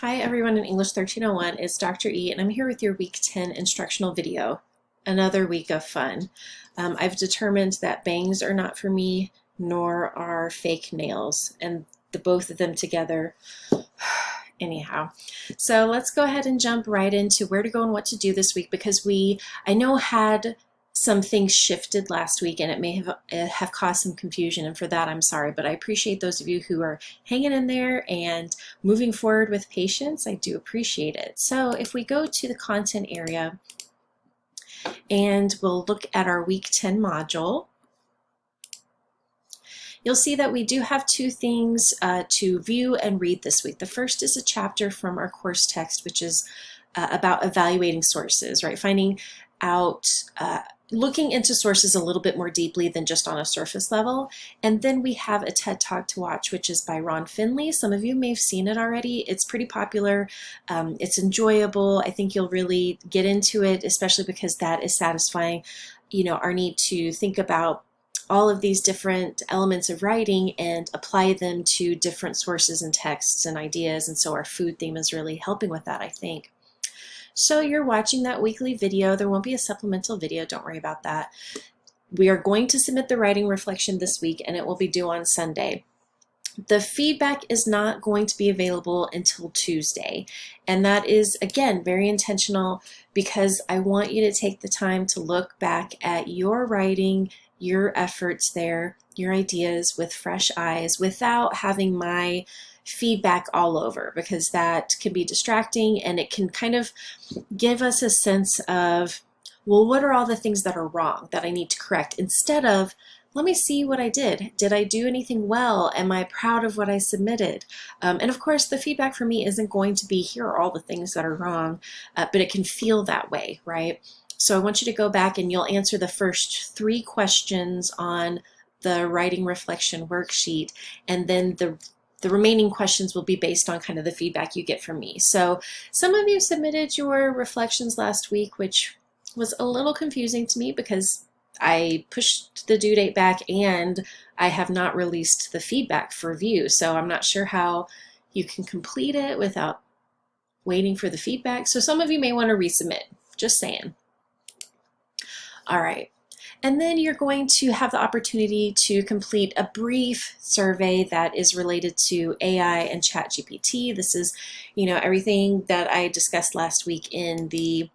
Hi everyone in English 1301, it's Dr. E and I'm here with your week 10 instructional video. Another week of fun. I've determined that bangs are not for me, nor are fake nails, and the both of them together, anyhow. So let's go ahead and jump right into where to go and what to do this week, because I know had some things shifted last week and it may have caused some confusion, and for that I'm sorry, but I appreciate those of you who are hanging in there and moving forward with patience. I do appreciate it. So if we go to the content area and we'll look at our week 10 module, you'll see that we do have two things to view and read this week. The first is a chapter from our course text, which is about evaluating sources, right? Finding out, looking into sources a little bit more deeply than just on a surface level. And then we have a TED Talk to watch, which is by Ron Finley. Some of you may have seen it already. It's pretty popular. It's enjoyable. I think you'll really get into it, especially because that is satisfying, our need to think about all of these different elements of writing and apply them to different sources and texts and ideas. And so our food theme is really helping with that, I think. So you're watching that weekly video. There won't be a supplemental video. Don't worry about that. We are going to submit the writing reflection this week and it will be due on Sunday. The feedback is not going to be available until Tuesday. And that is, again, very intentional because I want you to take the time to look back at your writing, your efforts there, your ideas with fresh eyes without having my feedback all over, because that can be distracting and it can kind of give us a sense of, well, what are all the things that are wrong that I need to correct, instead of, let me see what I did. Did I do anything well? Am I proud of what I submitted? And of course, the feedback for me isn't going to be, here are all the things that are wrong, but it can feel that way, right? So I want you to go back and you'll answer the first 3 questions on the writing reflection worksheet, and then the remaining questions will be based on kind of the feedback you get from me. So some of you submitted your reflections last week, which was a little confusing to me because I pushed the due date back and I have not released the feedback for view. So I'm not sure how you can complete it without waiting for the feedback. So some of you may want to resubmit, just saying. All right. And then you're going to have the opportunity to complete a brief survey that is related to AI and ChatGPT. This is, everything that I discussed last week in the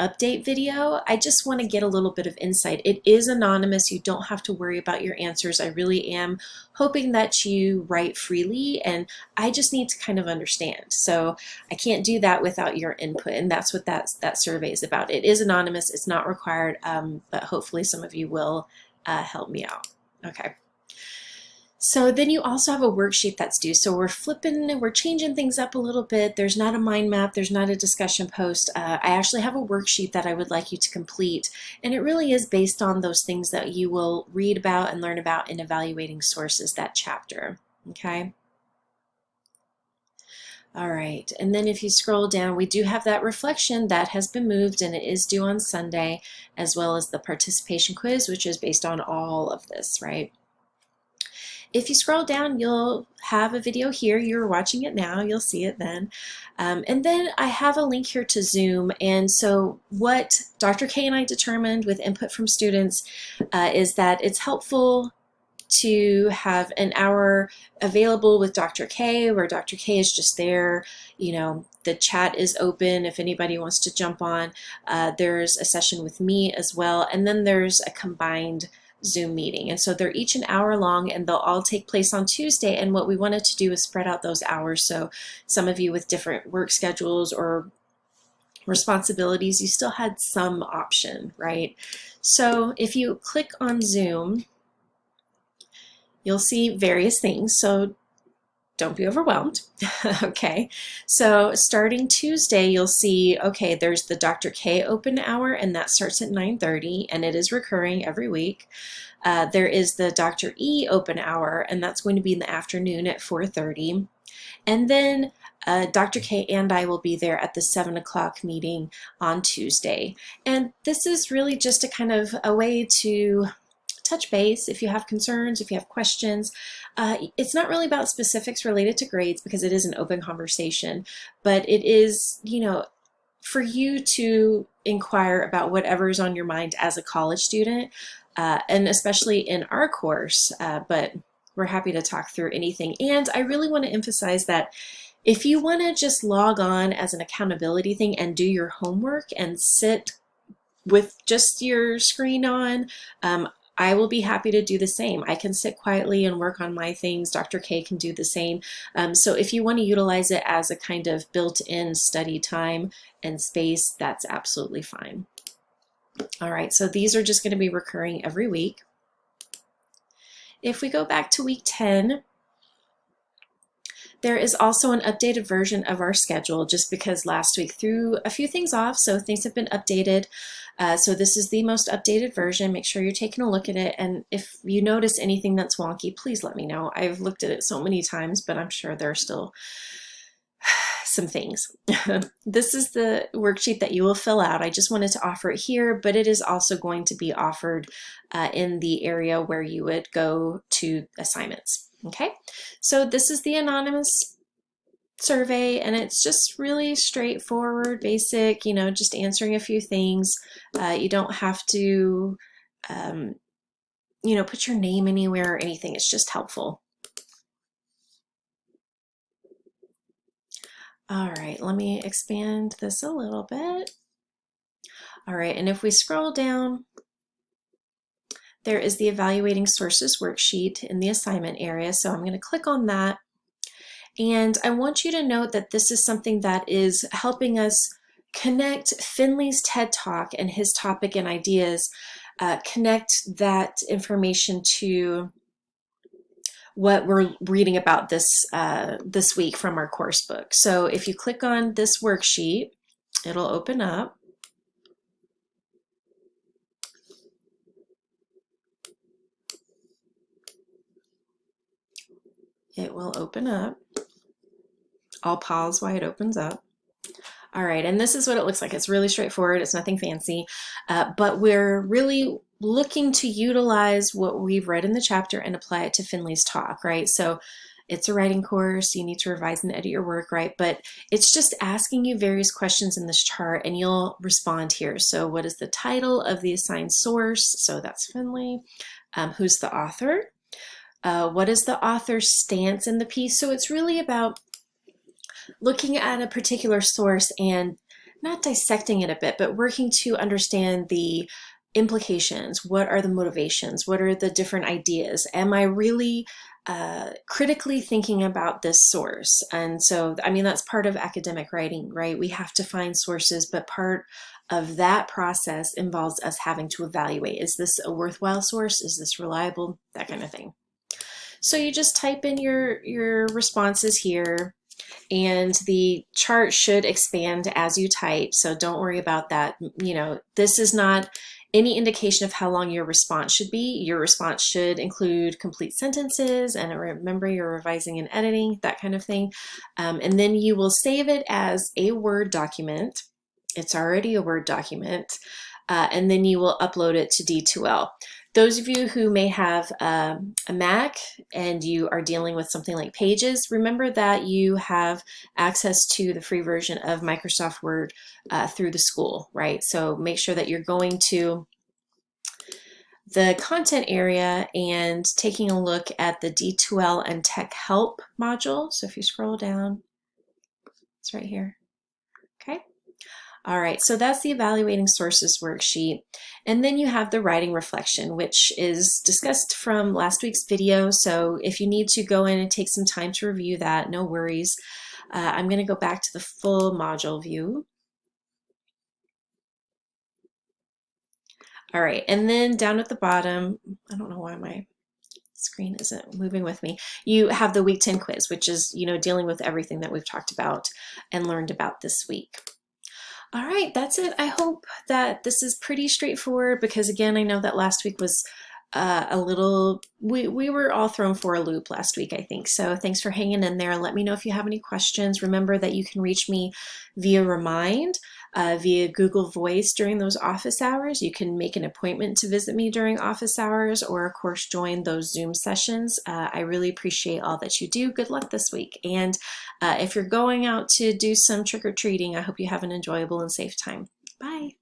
update video. I just want to get a little bit of insight. It is anonymous. You don't have to worry about your answers. I really am hoping that you write freely, and I just need to kind of understand. So I can't do that without your input, and that's what that survey is about. It is anonymous. It's not required, but hopefully some of you will help me out. Okay. So then you also have a worksheet that's due. So we're changing things up a little bit. There's not a mind map, there's not a discussion post. I actually have a worksheet that I would like you to complete. And it really is based on those things that you will read about and learn about in evaluating sources, that chapter, okay? All right, and then if you scroll down, we do have that reflection that has been moved and it is due on Sunday, as well as the participation quiz, which is based on all of this, right? If you scroll down, you'll have a video here. You're watching it now. You'll see it then. And then I have a link here to Zoom. And so what Dr. K and I determined with input from students is that it's helpful to have an hour available with Dr. K, where Dr. K is just there. The chat is open if anybody wants to jump on. There's a session with me as well. And then there's a combined Zoom meeting. And so they're each an hour long and they'll all take place on Tuesday. And what we wanted to do is spread out those hours. So some of you with different work schedules or responsibilities, you still had some option, right? So if you click on Zoom, you'll see various things. So don't be overwhelmed. Okay, so starting Tuesday, you'll see, okay, there's the Dr. K open hour, and that starts at 9:30, and it is recurring every week. There is the Dr. E open hour, and that's going to be in the afternoon at 4:30. And then Dr. K and I will be there at the 7 o'clock meeting on Tuesday. And this is really just a kind of a way to touch base if you have concerns, if you have questions. It's not really about specifics related to grades because it is an open conversation, but it is, for you to inquire about whatever's on your mind as a college student, and especially in our course, but we're happy to talk through anything. And I really want to emphasize that if you want to just log on as an accountability thing and do your homework and sit with just your screen on, I will be happy to do the same. I can sit quietly and work on my things. Dr. K can do the same. So if you want to utilize it as a kind of built-in study time and space, that's absolutely fine. All right, so these are just going to be recurring every week. If we go back to week 10, there is also an updated version of our schedule just because last week threw a few things off, so things have been updated. So this is the most updated version. Make sure you're taking a look at it, and if you notice anything that's wonky, please let me know. I've looked at it so many times, but I'm sure there are still some things. This is the worksheet that you will fill out. I just wanted to offer it here, but it is also going to be offered in the area where you would go to assignments. Okay, so this is the anonymous survey, and it's just really straightforward, basic, just answering a few things. You don't have to, put your name anywhere or anything. It's just helpful. All right, let me expand this a little bit. All right, and if we scroll down, there is the Evaluating Sources worksheet in the assignment area. So I'm going to click on that. And I want you to note that this is something that is helping us connect Finley's TED Talk and his topic and ideas, connect that information to what we're reading about this week from our course book. So if you click on this worksheet, it'll open up. It will open up. I'll pause while it opens up. All right, and this is what it looks like. It's really straightforward. It's nothing fancy, but we're really looking to utilize what we've read in the chapter and apply it to Finley's talk, right? So it's a writing course. You need to revise and edit your work, right? But it's just asking you various questions in this chart, and you'll respond here. So what is the title of the assigned source? So that's Finley. Who's the author? What is the author's stance in the piece? So it's really about looking at a particular source and not dissecting it a bit, but working to understand the implications. What are the motivations? What are the different ideas? Am I really critically thinking about this source? And so, that's part of academic writing, right? We have to find sources, but part of that process involves us having to evaluate. Is this a worthwhile source? Is this reliable? That kind of thing. So you just type in your responses here, and the chart should expand as you type. So don't worry about that. This is not any indication of how long your response should be. Your response should include complete sentences, and remember you're revising and editing, that kind of thing. And then you will save it as a Word document. It's already a Word document. And then you will upload it to D2L. Those of you who may have a Mac and you are dealing with something like Pages, remember that you have access to the free version of Microsoft Word through the school, right? So make sure that you're going to the content area and taking a look at the D2L and Tech Help module. So if you scroll down, it's right here. Okay. All right, so that's the Evaluating Sources worksheet. And then you have the writing reflection, which is discussed from last week's video. So if you need to go in and take some time to review that, no worries. I'm going to go back to the full module view. All right, and then down at the bottom, I don't know why my screen isn't moving with me, you have the week 10 quiz, which is, dealing with everything that we've talked about and learned about this week. All right, that's it. I hope that this is pretty straightforward because, again, I know that last week was a little, we were all thrown for a loop last week, I think. So thanks for hanging in there. Let me know if you have any questions. Remember that you can reach me via Remind. via Google Voice during those office hours. You can make an appointment to visit me during office hours, or of course join those Zoom sessions. I really appreciate all that you do. Good luck this week. And if you're going out to do some trick-or-treating, I hope you have an enjoyable and safe time. Bye.